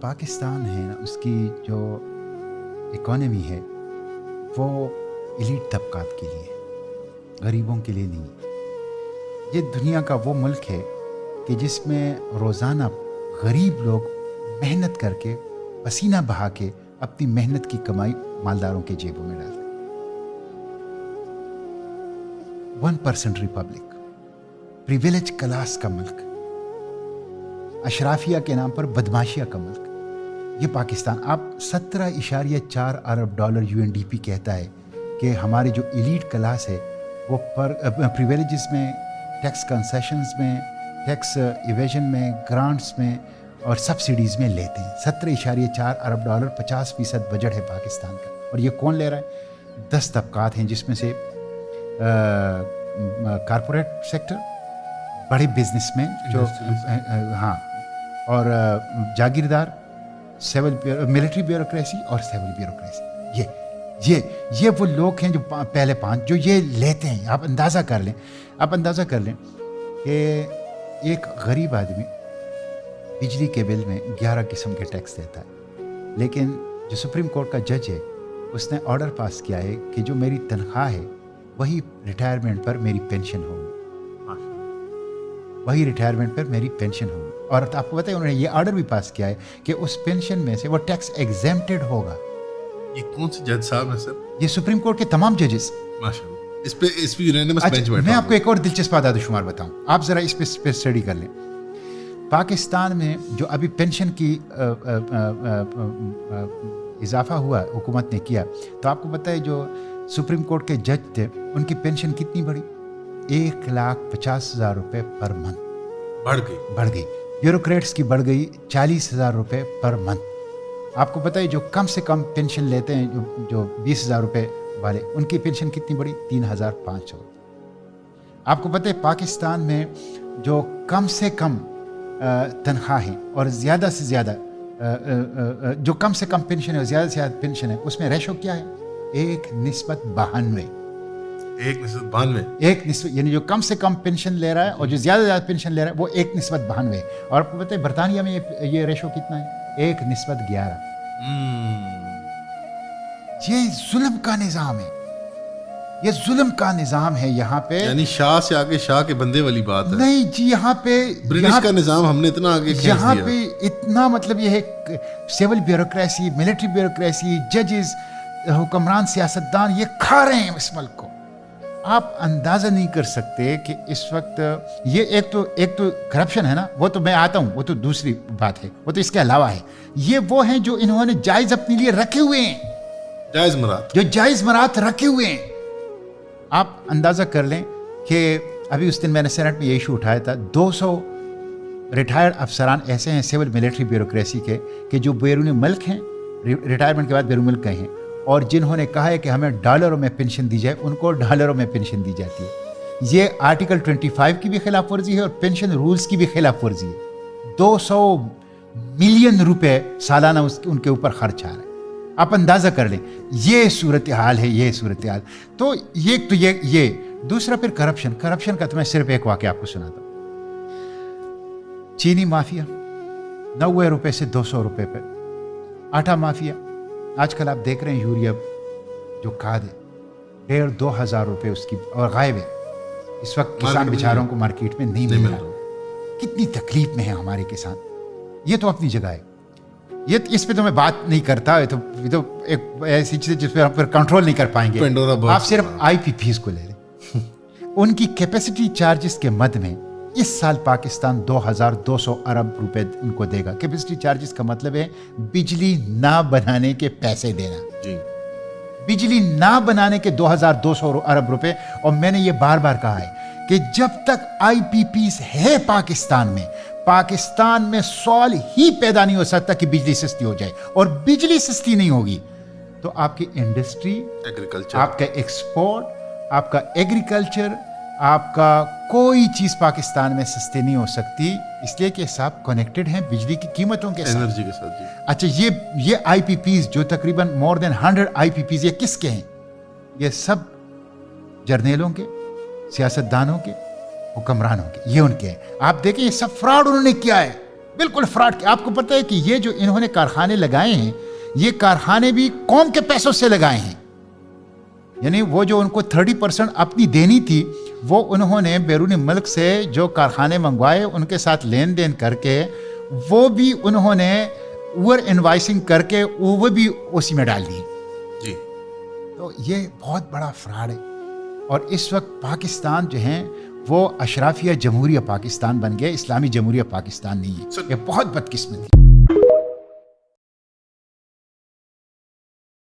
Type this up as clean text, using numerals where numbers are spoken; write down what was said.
پاکستان ہے نا، اس کی جو اکانومی ہے وہ ایلیٹ طبقات کے لیے، غریبوں کے لیے نہیں. یہ دنیا کا وہ ملک ہے کہ جس میں روزانہ غریب لوگ محنت کر کے پسینہ بہا کے اپنی محنت کی کمائی مالداروں کے جیبوں میں ڈالتے. 1% ریپبلک، پریویلیج کلاس کا ملک، اشرافیہ کے نام پر بدماشیہ کا ملک یہ پاکستان. آپ 17.4 ارب ڈالر UNDP کہتا ہے کہ ہماری جو ایلیٹ کلاس ہے وہ پریویلیجز میں، ٹیکس کنسیشنز میں، ٹیکس ایویژن میں، گرانٹس میں اور سبسڈیز میں لیتے ہیں. 17.4 ارب ڈالر، 50% بجٹ ہے پاکستان کا. اور یہ کون لے رہا ہے؟ 10 طبقات ہیں، جس میں سے کارپوریٹ سیکٹر، بڑے بزنس مین جو ہاں، اور جاگیردار، ملٹری بیوروکریسی اور سیول بیوروکریسی. یہ وہ لوگ ہیں جو پہلے 5 جو یہ لیتے ہیں. آپ اندازہ کر لیں کہ ایک غریب آدمی بجلی کے بل میں 11 قسم کے ٹیکس دیتا ہے، لیکن جو سپریم کورٹ کا جج ہے اس نے آرڈر پاس کیا ہے کہ جو میری تنخواہ ہے وہی ریٹائرمنٹ پر میری پینشن ہوگی، وہی ریٹائرمنٹ پر میری پینشن ہوگی. اور آپ کو بتائیں انہوں نے یہ آرڈر بھی پاس کیا ہے کہ اس پینشن میں سے وہ ٹیکس ایگزیمپٹڈ ہوگا. یہ کون سے جج صاحب ہیں سر؟ یہ سپریم کورٹ کے تمام ججز. ماشاءاللہ. اس پہ یونانیمس بینچ بیٹھا. میں آپ کو ایک اور دلچسپ اعداد و شمار بتاؤں، آپ ذرا اس پہ اسٹڈی کر لیں. پاکستان میں جو ابھی پینشن کی اضافہ ہوا حکومت نے کیا، تو آپ کو پتہ ہے جو سپریم کورٹ کے جج تھے ان کی پینشن کتنی بڑھی؟ 1,50,000 روپے پر منتھ بڑھ گئی. بیوروکریٹس کی بڑھ گئی 40,000 روپے پر منتھ. آپ کو پتہ ہے جو کم سے کم پینشن لیتے ہیں، جو 20,000 روپے والے، ان کی پینشن کتنی بڑھی؟ 3,500. آپ کو پتہ ہے پاکستان میں جو کم سے کم تنخواہیں اور زیادہ سے زیادہ جو کم سے کم پینشن ہے اور زیادہ سے زیادہ پینشن ہے، اس میں ریشو کیا ہے؟ 1:92. 1:92 یعنی جو کم سے کم پینشن لے رہا ہے اور جو زیادہ سے زیادہ پینشن لے رہا ہے وہ 1:92 ہے. اور آپ کو پتہ ہے برطانیہ میں یہ ریشو کتنا ہے؟ 1:11. یہ ظلم کا نظام ہے، یہ ظلم کا نظام ہے یہاں پہ. یعنی شاہ سے آگے شاہ کے بندے والی بات ہے. نہیں جی، یہاں پہ برٹش کا نظام ہم نے اتنا آگے کھینچ دیا. یہاں پہ اتنا مطلب یہ ہے سیول بیوروکریسی، ملٹری بیوروکریسی، ججز، حکمران، سیاستدان یہ کھا رہے ہیں اس ملک کو. آپ اندازہ نہیں کر سکتے کہ اس وقت یہ ایک تو کرپشن ہے نا، وہ تو میں آتا ہوں، وہ تو دوسری بات ہے، وہ تو اس کے علاوہ ہے. یہ وہ ہیں جو انہوں نے جائز اپنے لیے رکھے ہوئے ہیں، جائز مرات رکھے ہوئے ہیں. آپ اندازہ کر لیں کہ ابھی اس دن میں نے سینٹ میں یہ ایشو اٹھایا تھا، 200 ریٹائرڈ افسران ایسے ہیں سیول ملٹری بیوروکریسی کے کہ جو بیرون ملک ہیں، ریٹائرمنٹ کے بعد بیرون ملک گئے ہیں، اور جنہوں نے کہا ہے کہ ہمیں ڈالروں میں پینشن دی جائے ان کو ڈالروں میں پینشن دی جاتی ہے. یہ آرٹیکل 25 کی بھی خلاف ورزی ہے اور پینشن رولز کی بھی خلاف ورزی ہے. 200 ملین روپے سالانہ ان کے اوپر خرچ آ رہا ہے. آپ اندازہ کر لیں یہ صورتحال ہے، یہ صورتحال. تو یہ دوسرا پھر کرپشن کا تو میں صرف ایک واقعہ آپ کو سناتا ہوں. چینی مافیا 90 روپے سے 200 روپے پہ. آٹا مافیا آج کل آپ دیکھ رہے ہیں یوریا جو کھاد ہے 1,500-2,000 روپے اس کی اور غائب ہے اس وقت. کسان بیچاروں کو مارکیٹ میں نہیں مل رہا. کتنی تکلیف میں ہے ہمارے کسان. یہ تو اپنی جگہ ہے، یہ اس پہ تو میں بات نہیں کرتا. یہ تو ایک ایسی چیز جس پہ ہم کنٹرول نہیں کر پائیں گے. آپ صرف IPPs کو لے لیں. ان کی کیپیسٹی چارجز کے مد میں اس سال پاکستان 2,200 ارب روپے ان کو دے گا. کیپیسٹی چارجز کا مطلب ہے بجلی نہ بنانے کے پیسے دینا. بجلی نہ بنانے کے 2,200 ارب روپے. اور میں نے یہ بار بار کہا ہے کہ جب تک IPPs ہے پاکستان میں سوال ہی پیدا نہیں ہو سکتا کہ بجلی سستی ہو جائے. اور بجلی سستی نہیں ہوگی تو آپ کی انڈسٹری، آپ کا ایکسپورٹ، آپ کا ایگریکلچر، آپ کا کوئی چیز پاکستان میں سستی نہیں ہو سکتی. اس لیے کہ سب کنیکٹڈ ہیں بجلی کی قیمتوں کے ساتھ، انرجی کے ساتھ. اچھا یہ IPPs جو تقریباً more than 100 IPPs یہ کس کے ہیں؟ یہ سب جرنیلوں کے، سیاستدانوں کے، حکمرانوں کے، یہ ان کے ہیں. آپ دیکھیں یہ سب فراڈ انہوں نے کیا ہے. بالکل فراڈ. آپ کو پتہ ہے کہ یہ جو انہوں نے کارخانے لگائے ہیں یہ کارخانے بھی قوم کے پیسوں سے لگائے ہیں. یعنی وہ جو ان کو 30% اپنی دینی تھی وہ انہوں نے بیرون ملک سے جو کارخانے منگوائے ان کے ساتھ لین دین کر کے وہ بھی انہوں نے اوور انوائسنگ کر کے وہ بھی اسی میں ڈال دی. جی تو یہ بہت بڑا فراڈ ہے. اور اس وقت پاکستان جو ہیں وہ اشرافیہ جمہوریہ پاکستان بن گیا, اسلامی جمہوریہ پاکستان نہیں ہے. یہ بہت بدقسمتی.